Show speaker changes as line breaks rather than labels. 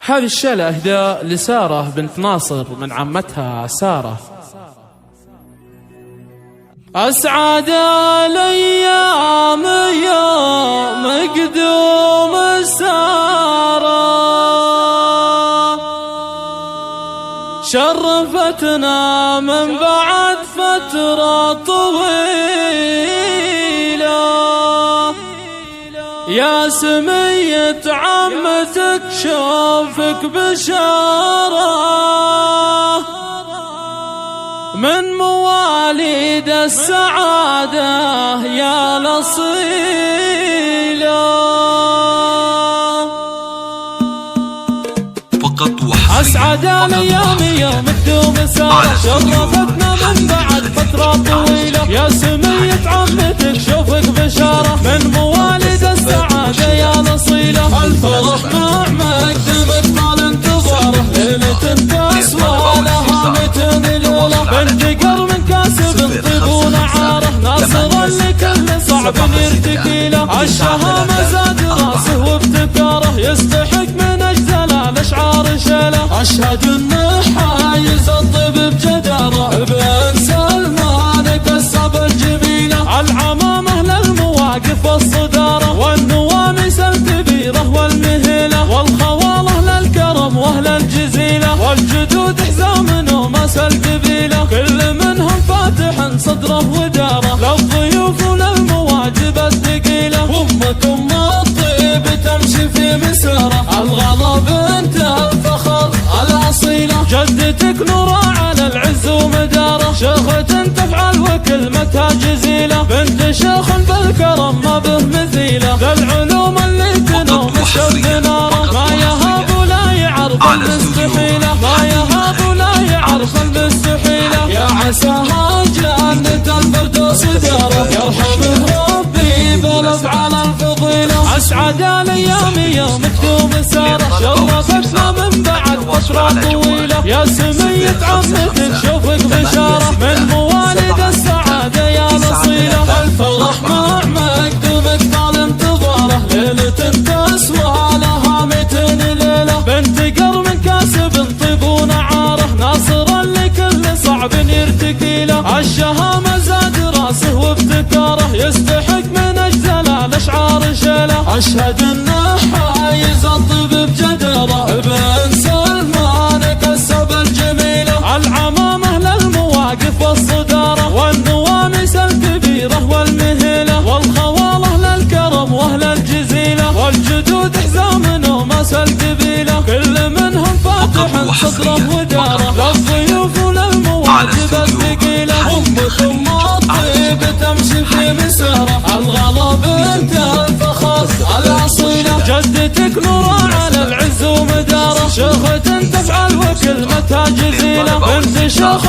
هذه الشيلة إهداء لسارة بنت ناصر من عمتها سارة. أسعد الأيام يوم قدوم سارة، شرفتنا من بعد فترة طويلة. يا سمية عمتك شوفك بشارة، من مواليد السعادة يا الأصيلة. أسعد الأيام يوم تدوم سارة، شرفتنا من بعد فترة طويلة. يا سمية عمتك شوفك بشارة، من مواليد السعادة يا الأصيلة. الفرح مع مقدمك طال انتظاره، ليلة تسوى لها 200 ليلة. بنت قر من كاسب طيب ونعاره، ناصرا لكل صعب يرتكي له. الشهامة زاد راسه وابتكاره، يستحق من أجزل الأشعار شيله. أشهد إنه حايز الطيب بجدارة، بن سلمان كسب الجميلة. العمامة للمواقف الصدارة، والنواميس الكبيرة والمهيلة. والخواله للكرم واهل الجزيلة، والجدود حزام ومس القبيلة. كل منهم فاتح صدره وداره، للضيوف وللمواجب الثقيلة. أمكم الطيب تمشي في مساره، الغلا بنت الفخر الأصيلة. جدتك نورا على العز ومداره، شيخة تفعل وكلمتها جزيلة. بنت شيخ بالكرم ما به مثيلة، ذا العلوم اللي تنوم الشوق ناره. ما يهاب ولا يعرف المستحيلة، ما يهاب ولا يعرف المستحيلة. يا عساها جنة الفردوس داره، يرحمه ربي بالأفعال الفضيلة. أسعد الأيام يوم تدوم سارة، شرفتنا من بعد فترة طويلة. يا سمية عمتك شوفك بشارة، من مواليد السعادة يا الأصيلة. الفرح مع مقدومك طال انتظاره، ليلة تسوى لها 200 ليلة. بنت قر من كاسب طيب ونعاره، ناصرا لكل صعب يرتكي له. الشهامة زاد راسه وابتكاره، يستحق من أجزل الأشعار شيله. أشهد إنه حايز الطيب بجدارة، بن سلمان كسب الجميلة. العمامة للمواقف الصدارة، والنواميس الكبيرة والمهيلة. والخواله للكرم واهل الجزيلة، والجدود حزام ومس القبيلة. كل منهم فاتح صدره وداره، للضيوف وللمواجب الثقيلة. أمكم الطيب تمشي في مساره، الغلا بنت الفخر الأصيلة. جدتك نورا على العز ومداره، شيخة تفعل وكلمتها جزيلة. بنت شيخ